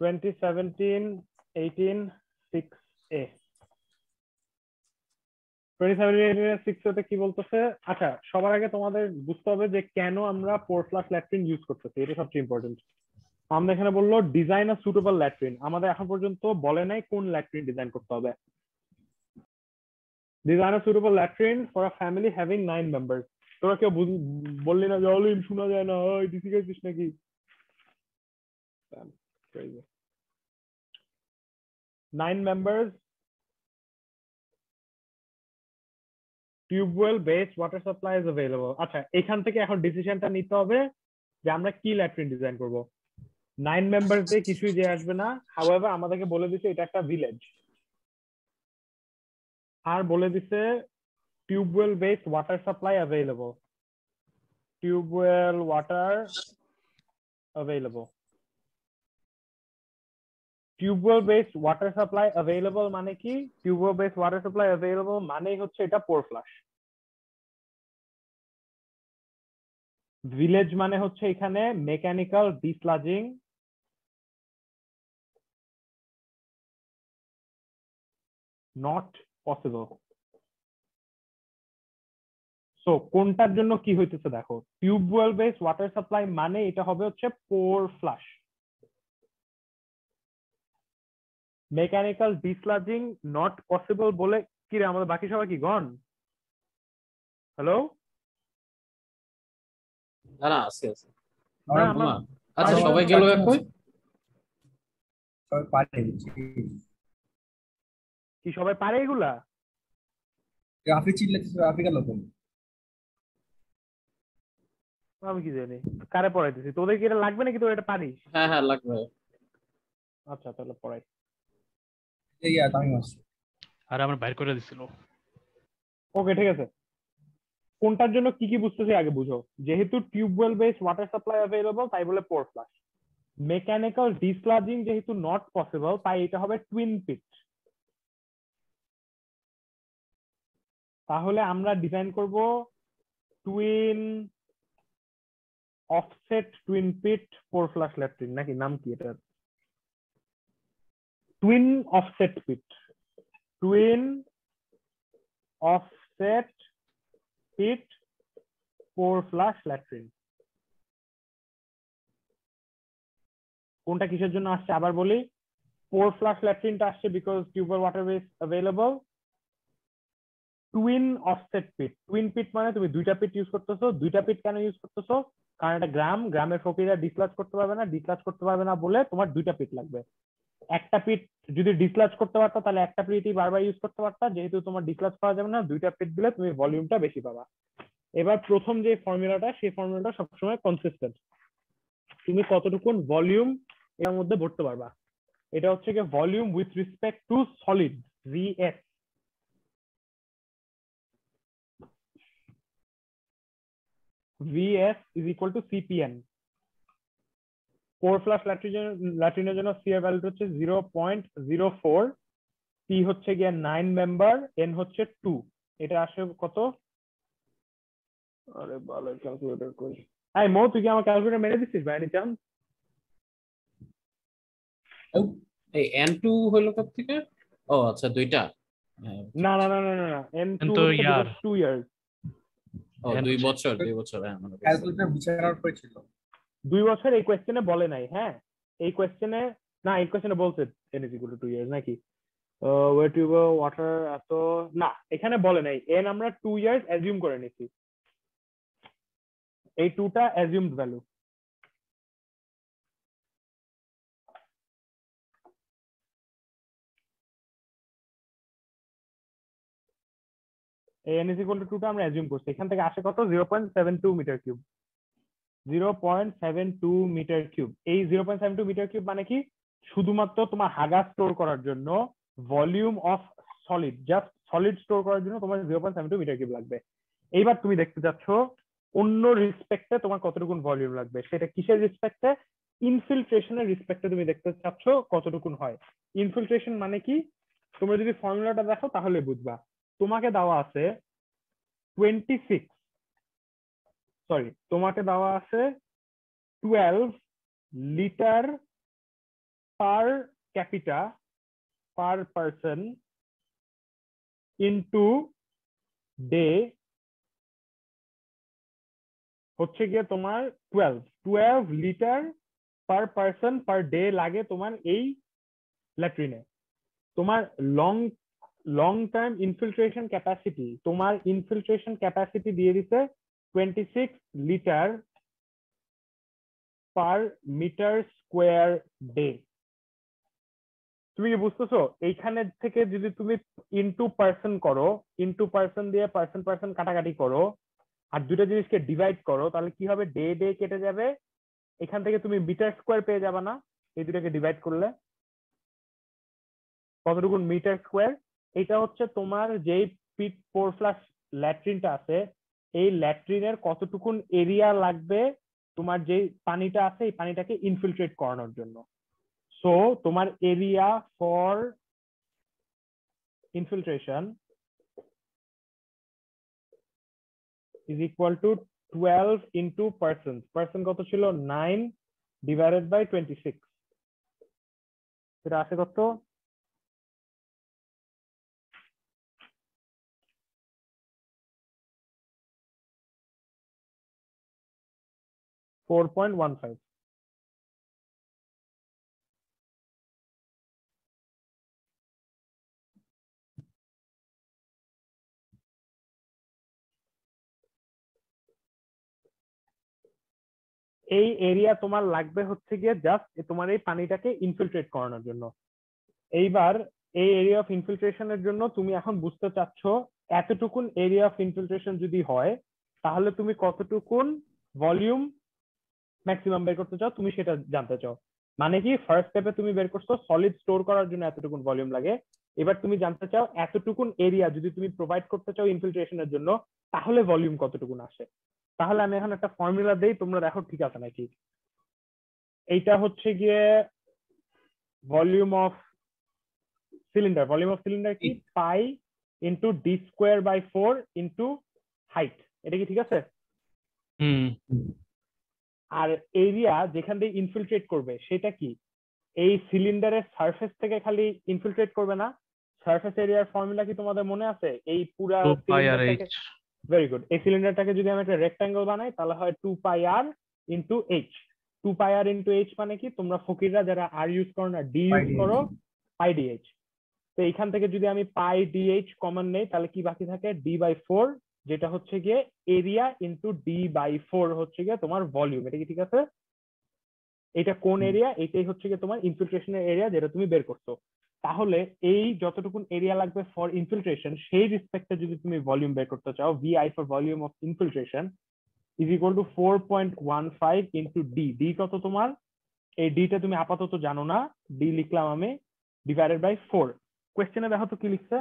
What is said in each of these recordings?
2017-18 6A তে কি বলতেছে? আচ্ছা, সবার আগে তোমাদের বুঝতে হবে যে কেন আমরা পোর ফ্লাশ ল্যাট্রিন ইউজ করতেছি, এটা সবচেয়ে ইম্পর্টেন্ট। আমরা এখানে বললো ডিজাইন আ সুটেবল ল্যাট্রিন, আমাদের এখন পর্যন্ত বলে নাই কোন ল্যাট্রিন ডিজাইন করতে হবে। Design a suitable latrine for a family having 9 members. তোরা কেউ বললি না যে অলিন শোনা যায় না, ওই ডিসি গেছিস নাকি? 9 members, tubewell based water supply is available. আচ্ছা, এখান থেকে এখন ডিসিশনটা নিতে হবে যে আমরা কি ল্যাট্রিন ডিজাইন করব। 9 মেম্বার্স দিয়ে কিছুই যে আসবে না। হাউএভার আমাদেরকে বলে দিছে এটা একটা ভিলেজ, আর বলে দিছে tubewell based water supply available. Tubewell water available, tubewell based water supply available মানে কি? Tubewell based water supply available মানেই হচ্ছে এটা পোর ফ্লাশ। ভিলেজ মানে হচ্ছে এখানে mechanical desludging not possible. So কোনটার জন্য কি হইতেছে দেখো, টিউবওয়েল বেসড ওয়াটার সাপ্লাই মানে এটা হবে হচ্ছে পোর flush. Mechanical desludging not possible বলে কি রে, আমাদের বাকি সবাই কি গন? হ্যালো? না না, আছে আছে। না আমার আচ্ছা, সবাই গেল কই? সবাই পারে কি সবাই পারে এগুলা? রাফি চিল্লাচ্ছে, রাফি গেল তো। আমি কি জানি কারে পড়াইতেছি, তোদের কি এটা লাগবে নাকি? তোর এটা পারিস? হ্যাঁ হ্যাঁ লাগবে। আচ্ছা তাহলে পড়াই। এই আমি আসছি। আর আমার বাইর করে দিছিল। ওকে ঠিক আছে, কোনটার জন্য কি কি বুঝতেছি আগে বুঝো। যেহেতু tubewell based water supply available তাই বলে পোর ফ্লাশ। মেকানিক্যাল ডিস্লাজিং যেহেতু নট পসিবল তাই এটা হবে টুইন পিট। তাহলে আমরা ডিজাইন করব টুইন অফসেট টুইন পিট পোর ফ্লাশ ল্যাট্রিন, নাকি নাম কি এটার? Twin offset pit, twin offset পিট পোর ফ্লাশ ল্যাট্রিন। কোনটা কিসের জন্য আসছে আবার বলি। পোর ফ্লাশ ল্যাট্রিনটা আসছে because tubewell water base available. Twin offset pit, twin pit মানে তুমি দুইটা পিট ইউজ করতেছো। দুইটা পিট কেন ইউজ করতেছো? কারণ এটা গ্রামের ফকিরা ডিসলাজ করতে পারবে না, ডিসলাজ করতে পারবে না বলে তোমার দুইটা পিট লাগবে। একটা পিট যদি ডিসলাজ করতে পারতো তাহলে একটা পিটই বারবার ইউজ করতে পারতা, যেহেতু তোমার ডিসলাজ করা যাবে না দুইটা পিট দিলে তুমি ভলিউমটা বেশি পাবা। এবার প্রথম যে ফর্মুলাটা সেই ফর্মুলাটা সবসময় কনসিস্টেন্ট, তুমি কতটুকু ভলিউম এর মধ্যে ভরতে পারবা। এটা হচ্ছে কি volume with respect to solid, VS. VS is equal to CPN। Pour flush ল্যাট্রিনের জন্য সি এর ভ্যালু হচ্ছে 0.04, পি হচ্ছে গিয়ে 9 মেম্বার, এন হচ্ছে 2। এটা আসে কত? আরে ভালো ক্যালকুলেটর কই? এই মো, তুই কি আমার ক্যালকুলেটর মেরে দিছিস ভাই? Any chance? এই N2 হলো কত থেকে? ও আচ্ছা, দুইটা। না না না না না, N2 তো হচ্ছে ইয়ার 2 ইয়ার্স। ও 2 বছর, 2 বছর। হ্যাঁ মানে ক্যালকুলেটর বিচারার পরে ছিল 2 বছর এই কোশ্চেনে বলে নাই। হ্যাঁ এই কোশ্চেনে না, এই কোশ্চেনে বলছে n is equal to 2 years নাকি? ওয়েট টিউব ওয়াটার এত না, এখানে বলে নাই। এন আমরা 2 ইয়ার্স অ্যাজিউম করে নিছি, এই 2টা assumed value. n is equal to 2টা আমরা অ্যাজিউম করছি। এখান থেকে আসে কত? 0.72 মিটার কিউব। 0.72 metre cube. এই 0.72 মিটার কিউব মানে কি? শুধুমাত্র তোমার হাগা স্টোর করার জন্য volume of solid, just solid store করার জন্য তোমার 0.72 মিটার কিউব লাগবে। এইবার তুমি দেখতে যাচ্ছ অন্য রেসপেক্টে তোমার কতটুকুন ভলিউম লাগবে। সেটা কিসের রেসপেক্টে? ইনফিল্ট্রেশনের রেসপেক্টে তুমি দেখতে চাচ্ছ কতটুকুন হয়। ইনফিল্ট্রেশন মানে কি? তোমরা যদি ফর্মুলাটা দেখো তাহলে বুঝবা। তোমাকে দেওয়া আছে 26, সরি তোমাকে দেওয়া আছে 12 litre per capita per person into day হচ্ছে গিয়ে তোমার 12 litre per person per day লাগে তোমার এই ল্যাট্রিনে। তোমার long long term infiltration capacity, তোমার ইনফিল্ট্রেশন ক্যাপাসিটি দিয়ে দিছে 26 litre per metre square day. তুমি কি বুঝতেছো? এইখানে থেকে যদি তুমি ইনটু পার্সন করো, ইনটু পার্সন দিয়ে পার্সন পার্সন কাটাকাটি করো, আর দুটো জিনিসকে ডিভাইড করো, তাহলে কি হবে? ডে ডে কেটে যাবে, এখান থেকে তুমি মিটার স্কোয়ার পেয়ে যাবে না এই দুটোকে ডিভাইড করলে? কতটুকু মিটার স্কোয়ার? এটা হচ্ছে তোমার যেই পিট পোর ফ্লাশ ল্যাট্রিনটা আছে, এই ল্যাট্রিনের কতটুকুন এরিয়া লাগবে তোমার যে পানিটা আছে এই পানিটাকে ইনফিল্ট্রেট করানোর জন্য। সো তোমার area for infiltration is equal two 12 into person. Person কত ছিল? 9 ডিভাইডেড বাই 26। এটা আসে কত? 4.15। এই এরিয়া তোমার লাগবে হচ্ছে গিয়ে জাস্ট তোমার এই পানিটাকে ইনফিল্ট্রেট করানোর জন্য। এইবার এই এরিয়া অফ ইনফিল্ট্রেশনের জন্য তুমি এখন বুঝতে চাচ্ছ এতটুকুন এরিয়া অফ ইনফিল্ট্রেশন যদি হয় তাহলে তুমি কতটুকুন ভলিউম ম্যাক্সিমাম বের করতে চাও, তুমি সেটা জানতে চাও। মানে কি, ফার্স্ট স্টেপে তুমি বের করছো সলিড স্টোর করার জন্য এতটুকুন ভলিউম লাগে, এবার তুমি জানতে চাও এতটুকুন এরিয়া যদি তুমি প্রোভাইড করতে চাও ইনফিল্ট্রেশনের জন্য তাহলে ভলিউম কতটুকুন আসে। তাহলে আমি এখন একটা ফর্মুলা দেই, তোমরা দেখো ঠিক আছে নাকি। এইটা হচ্ছে গিয়ে volume of cylinder. Volume of cylinder কি? Pi into d square by 4 into height. এটা কি ঠিক আছে? হুম। আর এরিয়া যেখান দিয়ে ইনফিল্ট্রেট করবে সেটা কি? এই সিলিন্ডারের সারফেস থেকে খালি ইনফিল্ট্রেট করবে না, সারফেস এরিয়ার ফর্মুলা কি তোমাদের মনে আছে? এই পুরা 2 পাই আর সিলিন্ডারটাকে, এইচ। ভেরি গুড, এই সিলিন্ডারটাকে যদি আমি একটা রেক্টাঙ্গেল বানাই তাহলে হয় 2 পাই আর ইন্টু এইচ। 2 পাই আর ইন্টু এইচ মানে কি? তোমরা ফকিররা যারা আর ইউজ করো না, ডি ইউজ করো, পাই ডিএইচ। তো এইখান থেকে যদি আমি পাই ডিএইচ কমন নেই তাহলে কি বাকি থাকে? ডি বাই 4, যেটা হচ্ছে গিয়ে এরিয়া ইন্টু ডি বাই 4 হচ্ছে গিয়ে তোমার ভলিউম। এটা কি ঠিক আছে? এটা কোন এরিয়া? এটাই হচ্ছে গিয়ে তোমার ইনফিল্ট্রেশনের এরিয়া যেটা তুমি বের করছো। তাহলে এই যতটুকুন এরিয়া লাগবে ফর ইনফিল্ট্রেশন সেই রেসপেক্টে যদি তুমি ভলিউম বের করতে চাও, VI for volume of infiltration is equal to 4.15 into D. D কত তোমার? এই ডিটা তুমি আপাতত জানো না, ডি লিখলাম আমি, ডিভাইডেড বাই 4। কোয়েশ্চেনে দেখো তো কি লিখছে।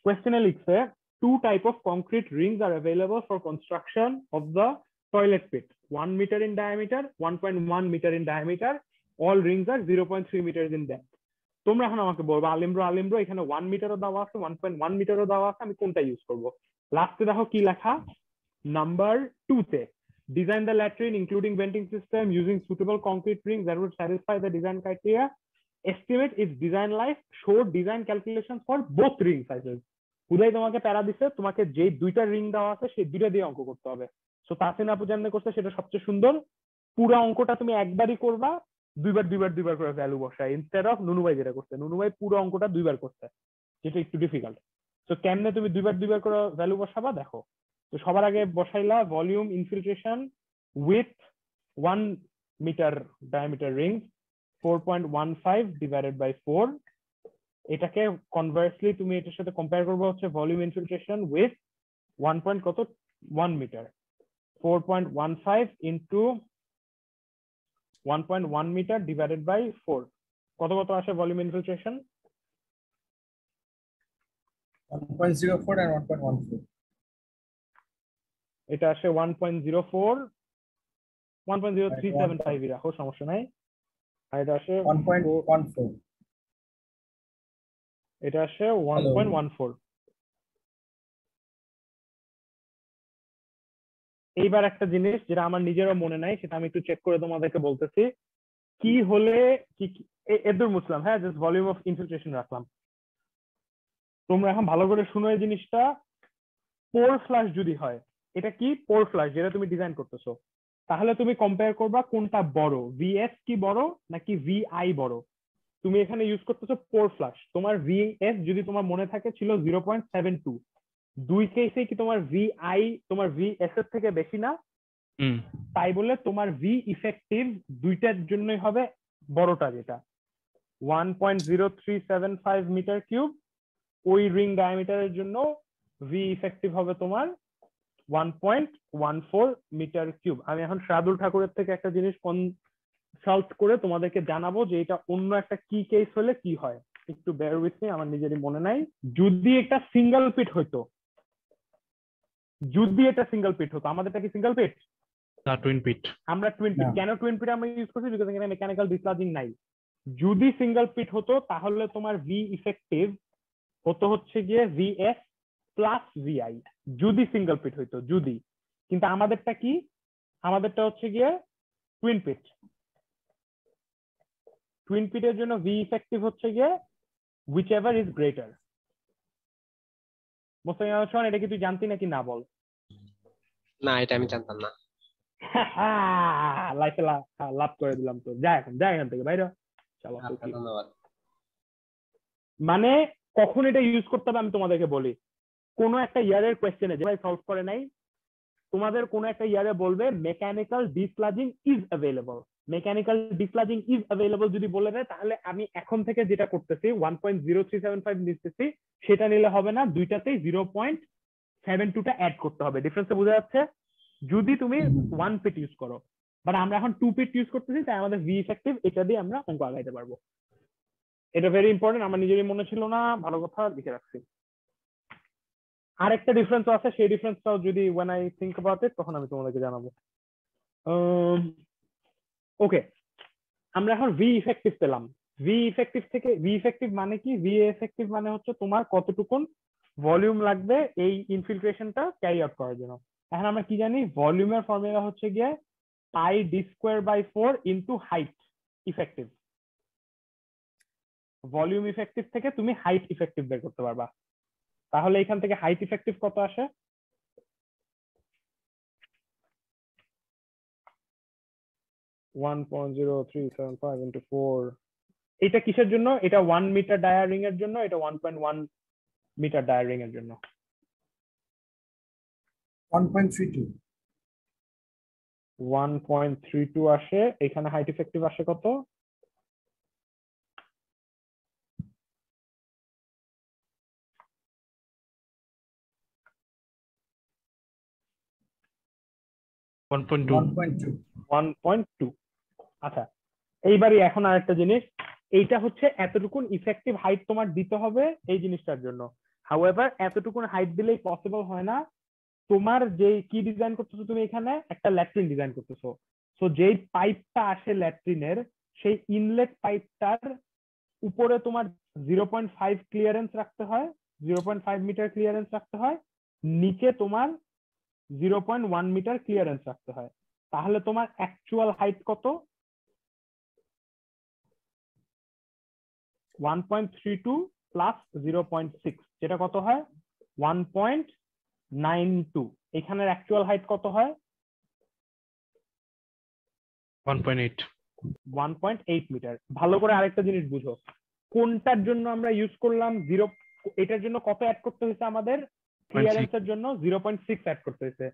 কোয়েশ্চেনে লিখছে two type of concrete rings are available for construction of the toilet pit, 1 meter in diameter, 1.1 meter in diameter. All rings are 0.3 meters in depth. তোমরা এখন আমাকে বলবো আলিম্ব্রো এখানে 1 মিটারও দেওয়া আছে, 1.1 মিটারও দেওয়া আছে, আমি কোনটা ইউজ করব? লাস্টে দেখো কি লেখা, নাম্বার 2 তে design the latrine including venting system using suitable concrete rings that would satisfy the design criteria, estimate its design life, show design calculations for both ring sizes. হুদাই তোমাকে প্যারা দিছে, তোমাকে যে দুইটা রিং দেওয়া আছে সেই দুইটা দিয়ে অঙ্ক করতে হবে। সো তাসিন আপু যেমন করছে সেটা সবচেয়ে সুন্দর। পুরো অঙ্কটা তুমি একবারই করবা, দুইবার করে ভ্যালু বসায়, ইনস্টেড অফ নুনুভাই যেটা করছে। নুনুভাই পুরো অঙ্কটা দুইবার করছে, যেটা একটু ডিফিকাল্ট। তো কেমনে তুমি দুইবার করে ভ্যালু বসাবা দেখো। তো সবার আগে বসাইলা volume infiltration with 1 metre diameter ring 4.15 divided by 4। এটাকে কনভার্সলি তুমি এটার সাথে কম্পেয়ার করবে হচ্ছে volume infiltration with 1 metre, 4.15 into 1.1 metre divided by 4। কত আসে ভলিউম ইনফিল্ট্রেশন? 1.04 and 1.14. এটা আসে 1.04, 1.0375 রাখো, সমস্যা নাই। আর এটা আসে 1.14. এটা আসে 1.14। এইবার একটা জিনিস যেটা আমার নিজেরও মনে নাই, সেটা আমি একটু চেক করে তোমাদেরকে বলতেছি। কি হলে কি এদুর মুসলাম, হ্যাঁ জাস্ট ভলিউম অফ ইনফিল্ট্রেশন রাখলাম। তোমরা এখন ভালো করে শুনো এই জিনিসটা। পোর ফ্লাশ যদি হয়, এটা কি পোর ফ্লাশ যেটা তুমি ডিজাইন করতেছো, তাহলে তুমি কম্পেয়ার করবা কোনটা বড়, ভিএস কি বড় নাকি ভিআই বড়। তুমি এখানে ইউজ করতেছো পোর ফ্লাশ, তোমার ভিএস যদি তোমার মনে থাকে ছিল 0.72, দুই কেসে কি তোমার ভিআই তোমার ভিএস এর থেকে বেশি না? তাই বলে তোমার ভি ইফেক্টিভ দুইটার জন্যই হবে বড়টা, যেটা 1.0375 মিটার কিউব, ওই রিং ডায়ামিটারের জন্য ভি ইফেক্টিভ হবে তোমার 1.14 মিটার কিউব। আমি এখন শার্দুল ঠাকুরের থেকে একটা জিনিস কনসাল্ট করে তোমাদেরকে জানাবো যে এটা অন্য একটা কি কেস হলে কি হয়, একটু বেয়ার উইথ মি, আমার নিজেরই মনে নাই। যদি এটা সিঙ্গেল পিট হইতো, আমাদেরটা কি সিঙ্গেল পিট? না, টুইন পিট। আমরা টুইন পিট, কেন টুইন পিট আমরা ইউজ করছি? বিকজ এখানে মেকানিক্যাল ডিসলাজিং নাই। যদি সিঙ্গেল পিট হতো তাহলে তোমার ভি ইফেক্টিভ হতো হচ্ছে গিয়ে ভিএস প্লাস ভিআই, যদি সিঙ্গেল পিট হইতো, যদি। কিন্তু আমাদেরটা কি? আমাদেরটা হচ্ছে গিয়ে টুইন পিট। টুইন পিটের জন্য ভি ইফেক্টিভ হচ্ছে গিয়ে whichever is greater। মোস্তাফিজ, এটা কি তুই জানতি নাকি না বল? না, এটা আমি জানতাম না। লাইফে লাভ করে দিলাম তো। যা এখান থেকে বাইরে চলো। আচ্ছা, ধন্যবাদ। মানে কখন এটা ইউজ করতে হবে আমি তোমাদেরকে বলি। কোনো একটা ইয়ারের কোয়েশ্চেনে যে ভাই সলভ করে নাই, তোমাদের কোনো একটা ইয়ারে বলবে mechanical desludging is available. Mechanical desludging is available যদি বলে দেয়, তাহলে আমি এখন থেকে যেটা করতেছি 1.0375 নিতেছি, সেটা নিলে হবে না, দুইটাতেই 0.72টা অ্যাড করতে হবে। ডিফারেন্সটা বোঝা যাচ্ছে? যদি তুমি 1 পিট ইউজ করো, বাট আমরা এখন 2 পিট ইউজ করতেছি, তাই আমাদের ভি ইফেক্টিভ এটা দিয়ে আমরা অঙ্ক আগাইতে পারবো। এটা ভেরি ইম্পর্টেন্ট, আমার নিজেরই মনে ছিল না, ভালো কথা লিখে রাখছি। আরেকটা ডিফারেন্স আছে, সেই ডিফারেন্সটাও যদি when I think about it তখন আমি তোমাদেরকে জানাবো। ওকে, আমরা এখন ভি ইফেক্টিভ পেলাম। ভি ইফেক্টিভ থেকে ভি ইফেক্টিভ মানে কি? ভি এফেক্টিভ মানে হচ্ছে তোমার কতটুকুন ভলিউম লাগবে এই ইনফিল্ট্রেশনটা ক্যারি আউট করার জন্য। এখন আমরা কি জানি? ভলিউমের ফর্মুলা হচ্ছে গিয়ে pi d square by 4 into height effective. Volume effective থেকে তুমি হাইট ইফেক্টিভ বের করতে পারবা। তাহলে এখান থেকে হাইট ইফেক্টিভ কত আসে? এটা কিসের জন্য? এটা 1 মিটার ডায়া রিং এর জন্য, এটা 1.1 মিটার ডায়া রিং এর জন্য। 1.32 আসে। এখানে হাইট ইফেক্টিভ আসে কত? আচ্ছা, এইবারই এখন আরেকটা জিনিস, এইটা হচ্ছে এতটুকুন ইফেক্টিভ হাইট তোমার দিতে হবে এই জিনিসটার জন্য। হাউএভার এতটুকুন হাইট দিলেই পসিবল হয় না। তোমার যে কি ডিজাইন করতেছো, তুমি এখানে একটা ল্যাট্রিন ডিজাইন করতেছো, সো যেই পাইপটা আসে ল্যাট্রিনের, সেই ইনলেট পাইপটার উপরে তোমার 0.5 ক্লিয়ারেন্স রাখতে হয়, 0.5 মিটার ক্লিয়ারেন্স রাখতে হয়, নিচে তোমার 0.1 মিটার ক্লিয়ারেন্স রাখতে হয়। তাহলে তোমার অ্যাকচুয়াল হাইট কত? 1.32 প্লাস 0.6, যেটা কত হয়? 1.92। এখানের অ্যাকচুয়াল হাইট কত হয়? 1.8 মিটার। ভালো করে আরেকটা জিনিস বুঝো, কোনটার জন্য আমরা ইউজ করলাম 0, এটার জন্য কত অ্যাড করতে হয়েছে আমাদের? ক্লিয়ারেন্সের জন্য 0.6 অ্যাড করতে হয়েছে।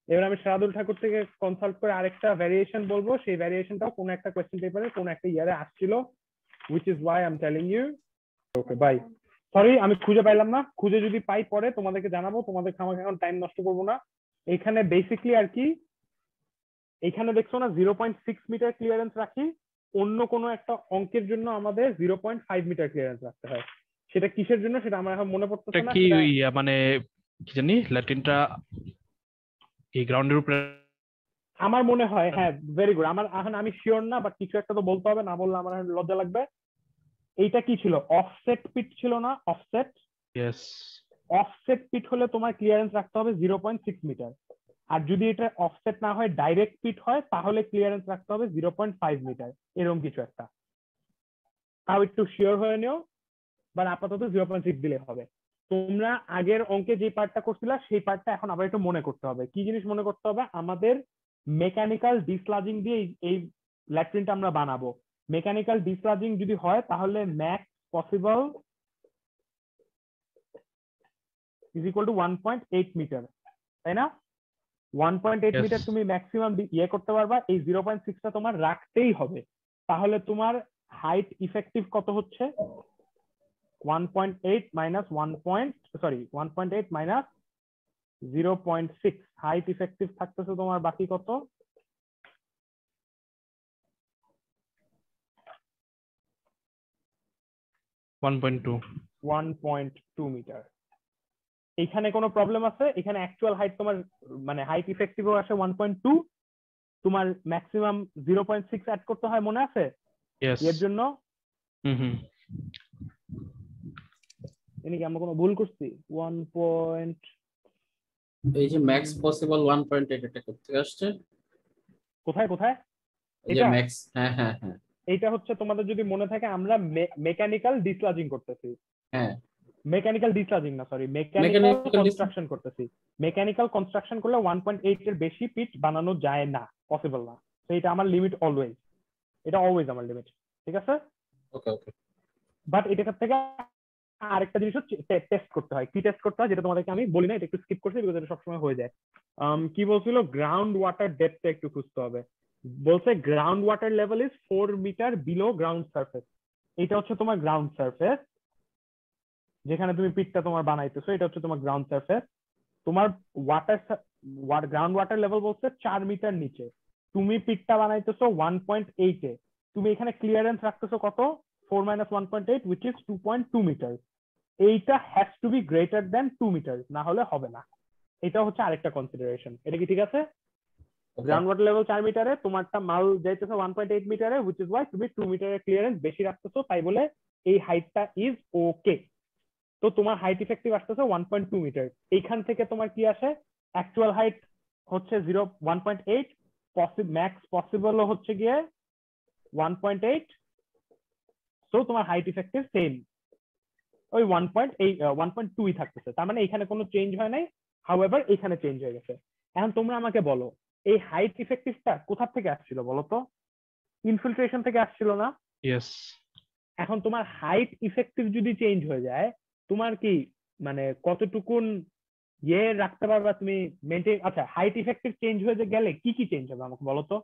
এবার আমি শাহাদুল ঠাকুর থেকে কনসাল্ট করে আরেকটা ভ্যারিয়েশন বলবো, সেই ভ্যারিয়েশনটাও কোনো একটা কোয়েশ্চেন পেপারে কোনো একটা ইয়ারে আসছিল, which is why I'm telling you. Okay, bye. Sorry, আমি খুঁজে পাইলাম না, খুঁজে যদি পাই পরে তোমাদেরকে জানাবো। তোমাদেরকে আমাকে এখন টাইম নষ্ট করবো না। এখানে বেসিকলি আর কি, এখানে দেখছো না 0.6 মিটার ক্লিয়ারেন্স রাখি, অন্য কোনো একটা অঙ্কের জন্য আমাদের 0.5 মিটার ক্লিয়ারেন্স রাখতে হয়। সেটা কিসের জন্য সেটা আমার এখন মনে পড়তেছে না। কি ওই মানে কি জানি ল্যাটিনটা এই গ্রাউন্ডের উপরে আমার মনে হয়, হ্যাঁ ভেরি গুড। আমার এখন আমি শিওর না, বাট কিছু একটা তো বলতে হবে, না বললে আমার লজ্জা লাগবে। এইটা কি ছিল? অফসেট পিট ছিল না? অফসেট, ইয়েস, অফসেট পিট হলে তোমার ক্লিয়ারেন্স রাখতে হবে 0.6 মিটার। আর যদি এটা অফসেট না হয় ডাইরেক্ট পিট হয় তাহলে ক্লিয়ারেন্স রাখতে হবে 0.5 মিটার, এরকম কিছু একটা। তাও একটু শিওর হয়ে নিও, বাট আপাতত 0.6 দিলে হবে। তোমরা আগের অঙ্কে যে পার্টটা করছিলা সেই পার্টটা এখন আবার একটু মনে করতে হবে। কি জিনিস মনে করতে হবে? আমাদের মেকানিক্যাল ডিসলাজিং দিয়ে এই ল্যাট্রিনটা আমরা বানাবো। মেকানিক্যাল ডিসলাজিং যদি হয় তাহলে max possible is equal to 1.8 metre, তাই না? 1.8 মিটার তুমি ম্যাক্সিমাম ইয়ে করতে পারবা, এই 0.6টা তোমার রাখতেই হবে। তাহলে তোমার হাইট ইফেক্টিভ কত হচ্ছে? 1.8 মাইনাস 1.8 মাইনাস 0.6, হাইট ইফেক্টিভ থাকতেছে তোমার বাকি কত? 1.2 মিটার। এখানে কোনো প্রবলেম আছে? এখানে অ্যাকচুয়াল হাইট তোমার মানে হাইট ইফেক্টিভও আসে 1.2, তোমার ম্যাক্সিমাম 0.6 অ্যাড করতে হয়, মনে আছে? এর জন্য কি আমরা কোনো ভুল করছি? 1. এই যে ম্যাক্স পসিবল 1.8 এটা করতে আসছে কোথায় কোথায়? এই যে ম্যাক্স, হ্যাঁ হ্যাঁ হ্যাঁ, এইটা হচ্ছে তোমাদের যদি মনে থাকে আমরা মেকানিক্যাল ডিসলাজিং করতেছি। হ্যাঁ, মেকানিক্যাল ডিসলাজিং না, সরি, মেকানিক্যাল কনস্ট্রাকশন করতেছি। মেকানিক্যাল কনস্ট্রাকশন করলে 1.8 এর বেশি পিচ বানানো যায় না, পসিবল না। তো এটা আমার লিমিট অলওয়েজ, এটা অলওয়েজ আমার লিমিট, ঠিক আছে? ওকে ওকে। বাট এটা থেকে আরেকটা জিনিস টেস্ট করতে হয়। কি টেস্ট করতে হয় যেটা তোমাদেরকে আমি বলি না, এটা একটু স্কিপ করছি বিকজ এটা সবসময় হয়ে যায়। কি বলছিল? গ্রাউন্ড ওয়াটার ডেপথ একটু খুঁজতে হবে। বলছে ground water level is 4 metre below ground surface. এটা হচ্ছে তোমার গ্রাউন্ড সারফেস, যেখানে তুমি পিটটা তোমার বানাইতেছো, এটা হচ্ছে তোমার গ্রাউন্ড সারফেস। তোমার গ্রাউন্ড ওয়াটার লেভেল বলছে 4 মিটার নিচে, তুমি পিটটা বানাইতেছো 1.8 এ, তুমি এখানে ক্লিয়ারেন্স রাখতেছো কত? 4 minus 1.8 which is 2.2 মিটার। এইটা has to be greater than 2 metre, না হলে হবে না। এটা হচ্ছে আরেকটা কনসিডারেশন। এটা কি ঠিক আছে? গ্রাউন্ড ওয়াটার লেভেল 4 মিটারে, তোমারটা মাল যাইতেছে 1.8 মিটারে, which is why তুমি 2 মিটারের ক্লিয়ারেন্স বেশি রাখতেছো, তাই বলে এই হাইটটা ইজ ওকে। তো তোমার হাইট ইফেক্টিভ আসতেছে 1.2 মিটার। এইখান থেকে তোমার কি আসে? অ্যাকচুয়াল হাইট হচ্ছে 1.8, ম্যাক্স পসিবল হচ্ছে গিয়ে 1.8। তো তোমার হাইট ইফেক্টিভ সেম ওই 1.2 ই থাকতেছে। তার মানে এখানে কোনো চেঞ্জ হয় নাই, হাউএভার এখানে চেঞ্জ হয়ে গেছে। এখন তোমরা আমাকে বলো এই হাইট ইফেক্টিভটা কোথা থেকে আসছিল বলো তো? ইনফিল্ট্রেশন থেকে আসছিল না? ইয়েস। এখন তোমার হাইট ইফেক্টিভ যদি চেঞ্জ হয়ে যায়, তোমার কি মানে কতটুকুন ইয়ে রাখতে পারবা তুমি মেইনটেইন? আচ্ছা, হাইট ইফেক্টিভ চেঞ্জ হয়ে গেলে কি কি চেঞ্জ হবে আমাকে বলো তো?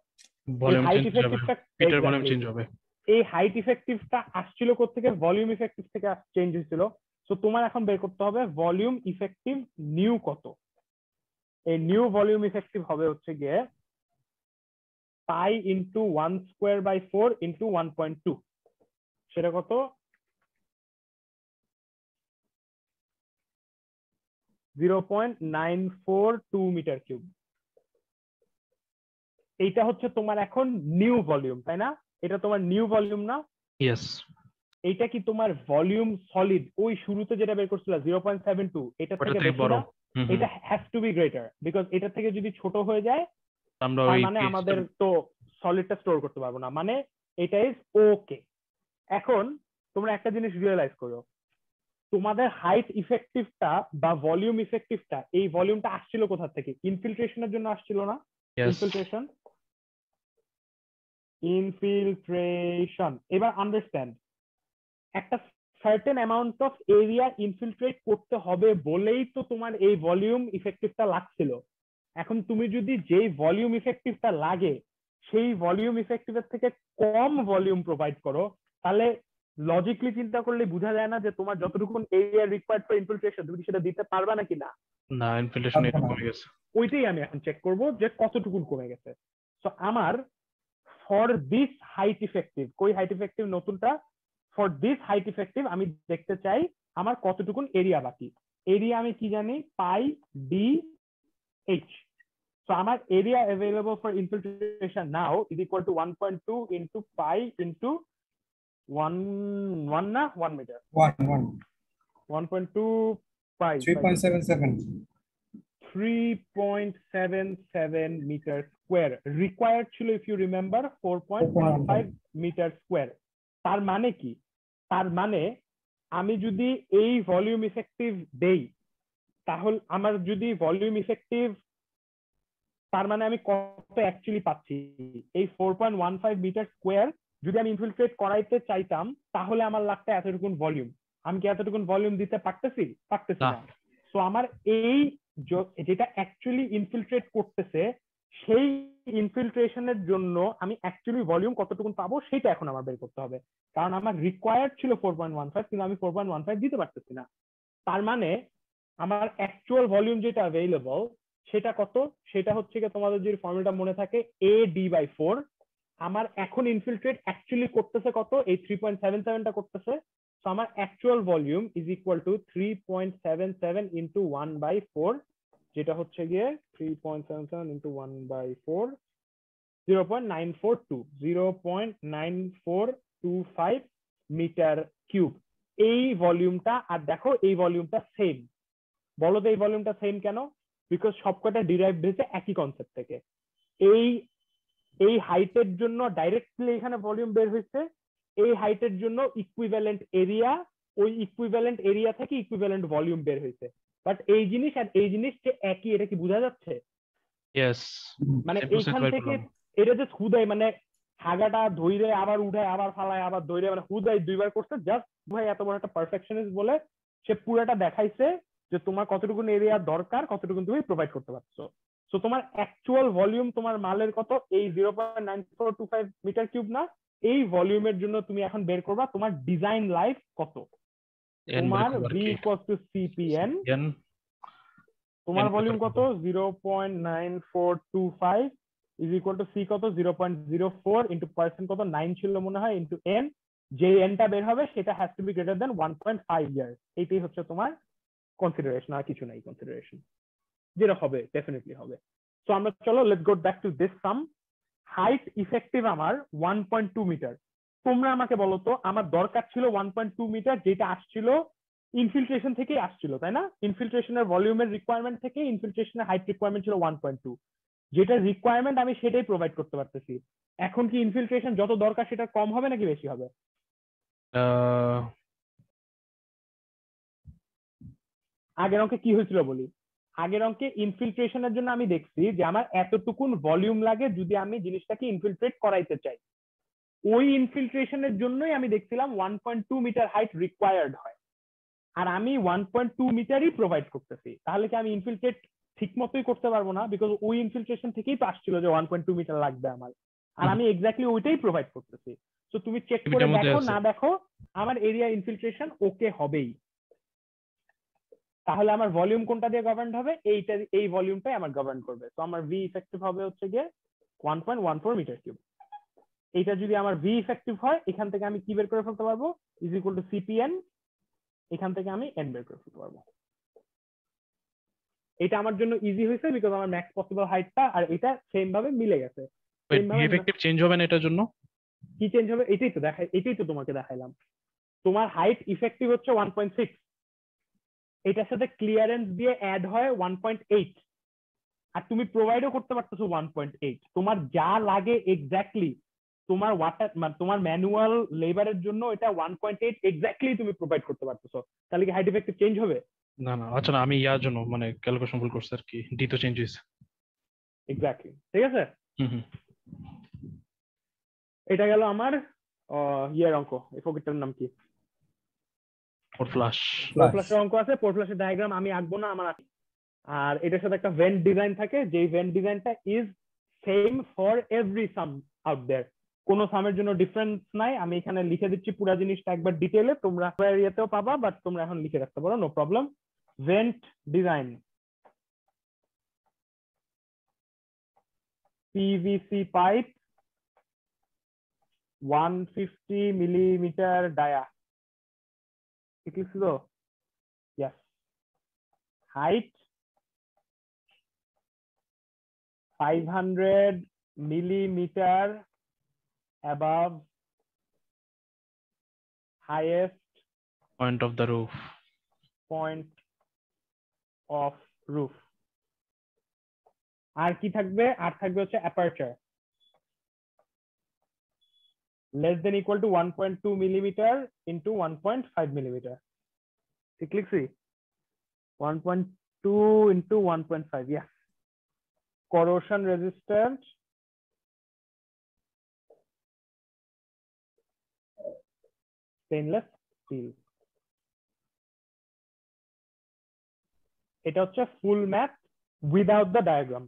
ভলিউম হাইট চেঞ্জ হবে, ইফেক্টিভটা পিটার ভলিউম চেঞ্জ হবে। এই হাইট ইফেক্টিভটা আসছিল কোত্থেকে? ভলিউম ইফেক্টিভ থেকে চেঞ্জ হয়েছিল। সো তোমার এখন বের করতে হবে ভলিউম ইফেক্টিভ নিউ কত। এই নিউ ভলিউম ইফেক্টিভ হবে হচ্ছে গিয়ে pi into 1 square by 4 into 1.2। সেটা কত? 0.942 মিটার কিউব। এইটা হচ্ছে তোমার এখন নিউ ভলিউম, তাই না? এটা তোমার নিউ ভলিউম না? ইয়েস। এইটা কি তোমার ভলিউম সলিড ওই শুরুতে যেটা বের করছিল 0.72, এটা থেকে বেশি বড়? না? এটা has to be greater, because এটা থেকে যদি ছোট হয়ে যায় আমরা তার ওই মানে আমাদের তো সলিডটা স্টোর করতে পারবো না, মানে এটা ইজ ওকে। এখন তোমরা একটা জিনিস রিয়েলাইজ করো, তোমাদের হাইট ইফেক্টিভটা বা ভলিউম ইফেক্টিভটা, এই ভলিউমটা আসছিল কোথা থেকে? ইনফিল্ট্রেশনের জন্য আসছিল না? ইনফিল্ট্রেশন। এবার আন্ডারস্ট্যান্ড, একটা certain amount of area infiltrate করতে হবে বলেই তো তোমার এই ভলিউম ইফেক্টিভটা লাগছিল। এখন তুমি যদি যেই ভলিউম ইফেক্টিভটা লাগে সেই ভলিউম ইফেক্টিভের থেকে কম ভলিউম প্রোভাইড করো, তাহলে লজিক্যালি চিন্তা করলে বোঝা যায় না যে তোমার যতটুকু এরিয়া রিকোয়ার্ড ফর ইনফিল্ট্রেশন তুমি সেটা দিতে পারবা নাকি না? না, ইনফিল্ট্রেশন একটু কমে গেছে। ওইটাই আমি এখন চেক করব যে কতটুকু কমে গেছে। সো আমার ফর দিস হাইট ইফেক্টিভ, কই হাইট ইফেক্টিভ নতুনটা? ফর দিস হাইট ইফেক্টিভ আমি দেখতে চাই আমার কতটুকুন এরিয়া বাকি। এরিয়া আমি কি জানি? Pi D H. সো আমার area available for infiltration now is equal to 1.2 into pi into 1 না 1 metre 1 1.2 pi 3.77 3.77 metre square required ছিল, if you remember 4.15 metre square. তার মানে কি? তার মানে আমি যদি এই ভলিউম ইফেক্টিভ দেই, তাহলে আমার যদি ভলিউম ইফেক্টিভ, তার মানে আমি কত অ্যাকচুয়ালি পাচ্ছি? এই 4.15 মিটার স্কোয়ার যদি আমি ইনফিলট্রেট করাইতে চাইতাম, তাহলে আমার লাগতো এতটুকুন ভলিউম। আমি কি এতটুকুন ভলিউম দিতে পারতেছি? পারতেছি না। সো আমার এই যেটা অ্যাকচুয়ালি ইনফিলট্রেট করতেছে, সেই ইনফিলট্রেশনের জন্য আমি অ্যাকচুয়ালি ভলিউম কতটুকুন পাবো সেটা এখন আমার বের করতে হবে। কারণ আমার রিকোয়ার্ড ছিল 4.15, কিন্তু আমি 4.15 দিতে পারতেছি না। তার মানে আমার অ্যাকচুয়াল ভলিউম যেটা অ্যাভেইলেবল সেটা কত? সেটা হচ্ছে কি, তোমাদের যদি ফর্মুলাটা মনে থাকে, AD/4। আমার এখন ইনফিলট্রেট অ্যাকচুয়ালি করতেছে কত? এই 3.77টা করতেছে। সো আমার actual volume is equal two 3.77 into 1/4, যেটা হচ্ছে গিয়ে 3.77 ইন্টু 1/4, 0.9425 মিটার কিউব। এই ভলিউমটা, আর দেখো এই ভলিউমটা সেম। বলো তো এই ভলিউমটা সেম কেন? বিকজ সবকটা ডিরাইভড হয়েছে একই কনসেপ্ট থেকে। এই এই হাইটের জন্য ডাইরেক্টলি এখানে ভলিউম বের হয়েছে, এই হাইটের জন্য ইকুইভ্যালেন্ট এরিয়া, ওই ইকুইভ্যালেন্ট এরিয়া থেকে ইকুইভ্যালেন্ট ভলিউম বের হয়েছে। বাট এই জিনিস আর এই জিনিস যে একই, এটা কি বোঝা যাচ্ছে? ইয়েস, মানে এইখান থেকে এটা যে হুদাই, মানে হাগাটা ধইরে আবার উঠায় আবার ফালায় আবার ধইরে, মানে হুদাই দুইবার করছে। জাস্ট ভাই এত বড় একটা পারফেকশনিস্ট বলে সে পুরোটা দেখাইছে যে তোমার কতটুকু এরিয়া দরকার, কতটুকু তুমি প্রোভাইড করতে পারছো। সো তোমার অ্যাকচুয়াল ভলিউম তোমার মালের কত? এই 0.9425 মিটার কিউব না, এই ভলিউমের জন্য তুমি এখন বের করবা তোমার ডিজাইন লাইফ কত। তোমার V ইকুয়ালস টু CPN, তোমার ভলিউম কত? 0.9425 ইজ ইকুয়াল টু সি কত? 0.04 ইন্টু পার্সেন্ট কত? 9 ছিল মনে হয়, ইন্টু এন। যে এনটা বের হবে সেটা has to be greater than 1.5 years. এইটাই হচ্ছে তোমার কনসিডারেশন, আর কিছু নাই কনসিডারেশন। যেটা হবে ডেফিনেটলি হবে। সো আমরা চলো let's go back to this some. Height effective আমার 1.2 মিটার। তোমরা আমাকে বলো তো, আমার দরকার ছিল 1.2 মিটার, যেটা আসছিল ইনফিল্ট্রেশন থেকেই আসছিল, তাই না? ইনফিল্ট্রেশনের ভলিউমের রিকোয়ারমেন্ট থেকে ইনফিল্ট্রেশনের হাইট রিকোয়ারমেন্ট ছিল 1.2। যেটা রিকোয়ারমেন্ট আমি সেটাই প্রোভাইড করতে পারতেছি। এখন কি ইনফিল্ট্রেশন যত দরকার সেটা কম হবে নাকি বেশি হবে? আগের অঙ্কে কি হয়েছিল বলি। আগের অঙ্কে ইনফিল্ট্রেশনের জন্য আমি দেখছি যে আমার এতটুকুন ভলিউম লাগে যদি আমি জিনিসটাকে ইনফিল্ট্রেট করাইতে চাই। ওই ইনফিল্ট্রেশনের জন্যই আমি দেখছিলাম 1.2 মিটার হাইট রিকোয়ার্ড হয়, আর আমি 1.2 মিটারই প্রোভাইড করতেছি। তাহলে কি আমি ইনফিল্ট্রেট ঠিক মতোই করতে পারবো না? বিকজ ওই ইনফিল্ট্রেশন থেকেই তো আসছিল যে 1.2 মিটার লাগবে আমার, আর আমি এক্স্যাক্টলি ওইটাই প্রোভাইড করতেছি। তো তুমি চেক করে দেখো না দেখো, আমার এরিয়া ইনফিল্ট্রেশন ওকে হবেই। তাহলে আমার ভলিউম কোনটা দিয়ে গভর্ন হবে? এইটা, এই ভলিউমটাই আমার গভর্ন করবে। তো আমার ভি ইফেক্টিভ হবে হচ্ছে গিয়ে 1.14 মিটার কিউব। এইটা যদি আমার ভি ইফেক্টিভ হয়, এখান থেকে আমি কি বের করে ফেলতে পারবো? ইজ ইকুয়াল টু সিপিএন, এখান থেকে আমি এন বের করে ফেলতে পারবো। এটা আমার জন্য ইজি হয়েছে বিকজ আমার ম্যাক্স পসিবল হাইটটা আর এটা সেম ভাবে মিলে গেছে। ইফেক্টিভ চেঞ্জ হবে না এটার জন্য? কি চেঞ্জ হবে? এটাই তো তোমাকে দেখাইলাম। তোমার হাইট ইফেক্টিভ হচ্ছে 1.6, এটার সাথে ক্লিয়ারেন্স দিয়ে অ্যাড হয় 1.8, আর তুমি প্রোভাইডও করতে পারতেছো 1.8। তোমার যা লাগে এক্স্যাক্টলি তোমার ওয়াটার, মানে তোমার ম্যানুয়াল লেবারের জন্য এটা 1.8 এক্স্যাক্টলি তুমি প্রোভাইড করতে পারতেছো। তাহলে কি হাইট ইফেক্টিভ চেঞ্জ হবে? না না, আচ্ছা না, আমি ইয়ার জন্য মানে ক্যালকুলেশন ভুল করছি আর কি, ডি তো চেঞ্জ হয়েছে। এক্স্যাক্টলি, ঠিক আছে। হুম। এটা গেল আমার ইয়ের অঙ্ক। এই ফকিরটার নাম কি? Port flush. পোর্ট ফ্লাশের অঙ্ক আছে। পোর্ট ফ্লাশের ডায়াগ্রাম আমি আঁকবো না, আমার আছে। আর এটার সাথে একটা ভেন্ট ডিজাইন থাকে, যেই ভেন্ট ডিজাইনটা is same for every sump out there. কোনো সামের জন্য ডিফারেন্স নাই। আমি এখানে লিখে দিচ্ছি পুরো জিনিসটা একবার ডিটেইলে, তোমরা এরিয়াতেও পাবা, বাট তোমরা এখন লিখে রাখতে পারো, no problem. Vent design, PVC pipe 150 millimetre dia, ঠিক ছিল? Yes. Height 500 millimeter above highest point of the roof. point of roof. আর কি থাকবে? আর থাকবে হচ্ছে aperture less than equal to 1.2 millimetre into 1.5 millimetre. ঠিক লিখছি? 1.2 into 1.5, yeah. corrosion resistant stainless steel। এটা হচ্ছে full math without the diagram.